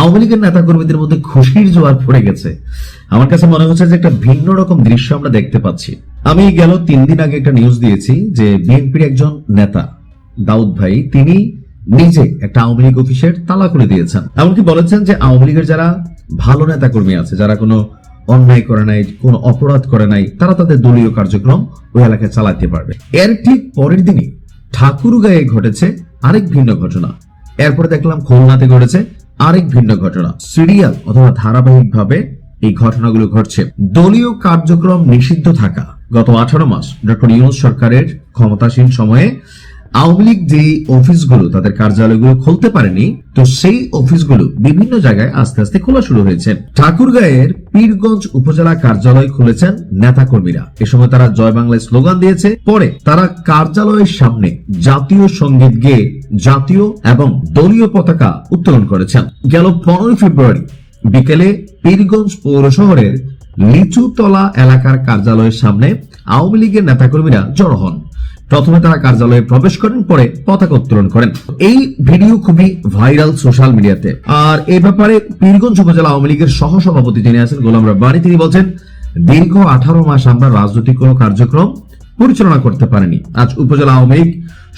আওয়ামী লীগের নেতা কর্মীদের মধ্যে খুশির জোয়ার পড়ে গেছে। আমার কাছে মনে হচ্ছে যে একটা ভিন্ন রকম দৃশ্য আমরা দেখতে পাচ্ছি। আমি গেল 3 দিন আগে একটা নিউজ দিয়েছি যে বিএনপির একজন নেতা দাউদ ভাই তিনি নিজে একটা আওয়ামী লীগ অফিসের তালা খুলে দিয়েছেন। এমনকি বলেছেন যে আওয়ামী লীগের যারা ভালো নেতা কর্মী আছে, যারা কোনো অন্যায় করে নাই, কোনো অপরাধ করে নাই, তারা তাদের দলীয় কার্যক্রম ওই এলাকায় চালাতে পারবে। এর ঠিক পরের দিনই ঠাকুরগাঁয়ে ঘটেছে আরেক ভিন্ন ঘটনা। এরপরে দেখলাম খুলনাতে ঘটেছে আরেক ভিন্ন ঘটনা। সিরিয়াল অথবা ধারাবাহিক ভাবে এই ঘটনাগুলো ঘটছে। দলীয় কার্যক্রম নিষিদ্ধ থাকা গত 18 মাস ডক্টর ইউনূস সরকারের ক্ষমতাসীন সময়ে আওয়ামী লীগ যে অফিসগুলো তাদের কার্যালয়গুলো খুলতে পারেনি, তো সেই অফিসগুলো বিভিন্ন জায়গায় আস্তে আস্তে খোলা শুরু হয়েছে। ঠাকুরগাঁয়ের পীরগঞ্জ উপজেলা কার্যালয় খুলেছেন নেতা কর্মীরা। এ সময় তারা জয় বাংলায় স্লোগান দিয়েছে। পরে তারা কার্যালয়ের সামনে জাতীয় সঙ্গীত গেয়ে জাতীয় এবং দলীয় পতাকা উত্তোলন করেছেন। গেল 15 ফেব্রুয়ারি বিকেলে পীরগঞ্জ পৌর শহরের লিচুতলা এলাকার কার্যালয়ের সামনে আওয়ামী লীগের নেতাকর্মীরা জড়ো হন। প্রথমে তারা কার্যালয়ে প্রবেশ করেন, পরে পতাকা উত্তোলন করেন। এই ভিডিও খুবই ভাইরাল সোশ্যাল মিডিয়াতে। আর এই ব্যাপারে পীরগঞ্জ উপজেলা আওয়ামী লীগের সহসভাপতি যিনি আছেন গোলাম রব্বানী, তিনি বলছেন, দীর্ঘ 18 মাস আমরা রাজনৈতিক কোনো কার্যক্রম পরিচালনা করতে পারিনি। আজ উপজেলা আওয়ামী লীগ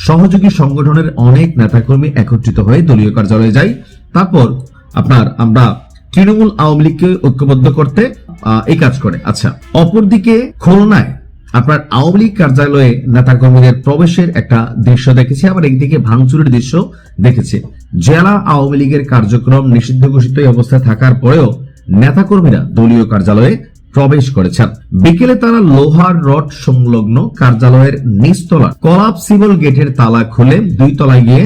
সহযোগী সংগঠনের অনেক নেতাকর্মী একত্রিত হয়ে দলীয় কার্যালয়ে যাই। তারপর আমরা তৃণমূল আওয়ামী লীগকে ঐক্যবদ্ধ করতে এই কাজ করে। আচ্ছা, অপরদিকে খুলনায় আপনার আওয়ামী লীগ কার্যালয়ে নেতাকর্মীদের প্রবেশের একটা দৃশ্য দেখেছি, আবার একদিকে ভাঙচুরের দৃশ্য দেখেছি। জেলা আওয়ামী লীগের কার্যক্রম নিষিদ্ধ ঘোষিত অবস্থায় থাকার পরেও নেতাকর্মীরা দলীয় কার্যালয়ে প্রবেশ করেছেন। বিকেলে তারা লোহার রড সংলগ্ন কার্যালয়ের নিচতলা কলাপসিবল গেটের তালা খুলে 2 তলায় গিয়ে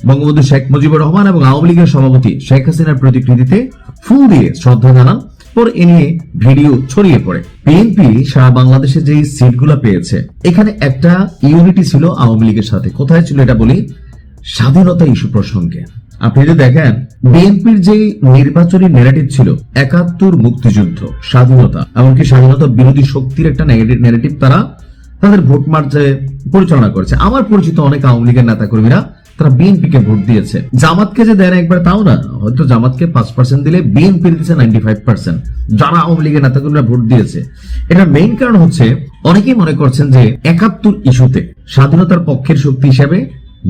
বঙ্গবন্ধু শেখ মুজিবুর রহমান এবং আওয়ামী লীগের সভাপতি শেখ হাসিনার প্রতিকৃতিতে ফুল দিয়ে শ্রদ্ধা জানান। পর এ নিয়ে ভিডিও ছড়িয়ে পড়ে। বিএনপি সারা বাংলাদেশে যে সিটগুলো পেয়েছে, এখানে একটা ইউনিটি ছিল আওয়ামী লীগের সাথে। কোথায় ছিল এটা বলি, স্বাধীনতা ইস্যু প্রসঙ্গে। আপনি যদি দেখেন বিএনপির যে নির্বাচনী ন্যারেটিভ ছিল 71 মুক্তিযুদ্ধ, স্বাধীনতা, এমনকি স্বাধীনতা বিরোধী শক্তির একটা ন্যারেটিভ তারা তাদের ভোট মার্চে পরিচালনা করেছে। আমার পরিচিত অনেক আওয়ামী লীগের নেতা কর্মীরা তারা বিএনপিকে ভোট দিয়েছে। জামাতকে যে দেন একবার তাও না, হয়তো জামাতকে 5% দিলে বিএনপি দিয়েছে 95%। যারা আওয়ামী লীগের নেতাকর্মীরা ভোট দিয়েছে, এটার মেইন কারণ হচ্ছে অনেকেই মনে করছেন যে 71 ইস্যুতে স্বাধীনতার পক্ষের শক্তি হিসেবে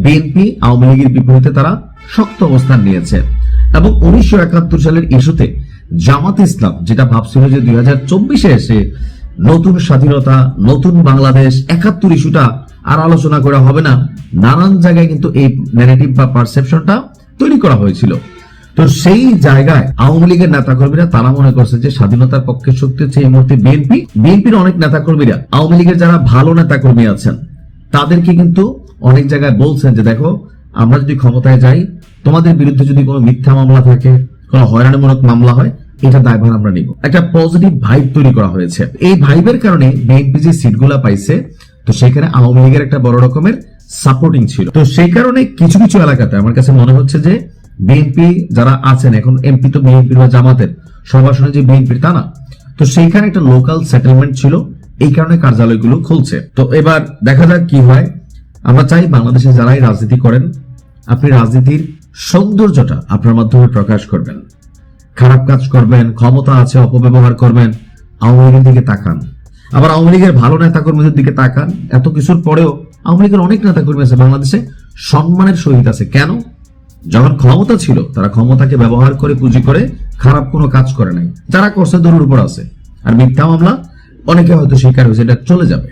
বিএনপি আওয়ামী লীগের বিপরীতে তারা শক্ত অবস্থান নিয়েছে। এবং 1971 সালের ইস্যুতে জামাত ইসলাম যেটা ভাবছিল যে 2024-এ এসে নতুন স্বাধীনতা, নতুন বাংলাদেশ, 71 ইস্যুটা আর আলোচনা করা হবে না, নানান জায়গায় কিন্তু এই ন্যারেটিভ বা পারসেপশনটা তৈরি করা হয়েছিল। তো সেই জায়গায় আওয়ামী লীগের নেতাকর্মীরা তারা মনে করছে যে স্বাধীনতার পক্ষের শক্তি হচ্ছে এই মুহূর্তে বিএনপি। বিএনপির অনেক নেতাকর্মীরা আওয়ামী লীগের যারা ভালো নেতাকর্মী আছেন তাদেরকে কিন্তু অনেক জায়গায় বলছেন যে দেখো, আমরা যদি ক্ষমতায় যাই, তোমাদের বিরুদ্ধে যদি কোনো মিথ্যা মামলা থাকে, কোনো হয়রানিমূলক মামলা হয়, এটা দায়ভার আমরা নিব। একটা পজিটিভ ভাইব তৈরি করা হয়েছে। এই ভাইবের কারণে বিএনপি যে সিটগুলা পাইছে, তো সেখানে আওয়ামী লীগের একটা বড় রকমের সাপোর্টিং ছিল। তো সেই কারণে কিছু কিছু এলাকাতে আমার কাছে মনে হচ্ছে যে বিএনপি যারা আছেন এখন, এমপি তো বিএনপির বা জামাতের, সব আসনে যে বিএনপির তা না, তো সেইখানে একটা লোকাল সেটেলমেন্ট ছিল, এই কারণে কার্যালয়গুলো খুলছে। তো এবার দেখা যাক কি হয়। আমরা চাই বাংলাদেশে যারাই রাজনীতি করেন, আপনি রাজনীতির সৌন্দর্যটা আপনার মাধ্যমে প্রকাশ করবেন। খারাপ কাজ করবেন, ক্ষমতা আছে অপব্যবহার করবেন, আওয়ামী লীগের দিকে তাকান। আবার আওয়ামী লীগের ভালো নেতাকর্মীদের দিকে তাকান। এত কিছুর পরেও আওয়ামী লীগের অনেক নেতাকর্মী আছে বাংলাদেশে সম্মানের সহিত আছে। কেন? যখন ক্ষমতা ছিল তারা ক্ষমতাকে ব্যবহার করে, পুঁজি করে খারাপ কোনো কাজ করে নাই। যারা করছে দূরের উপর আছে। আর মিথ্যা মামলা অনেকে হয়তো স্বীকার হয়েছে, এটা চলে যাবে।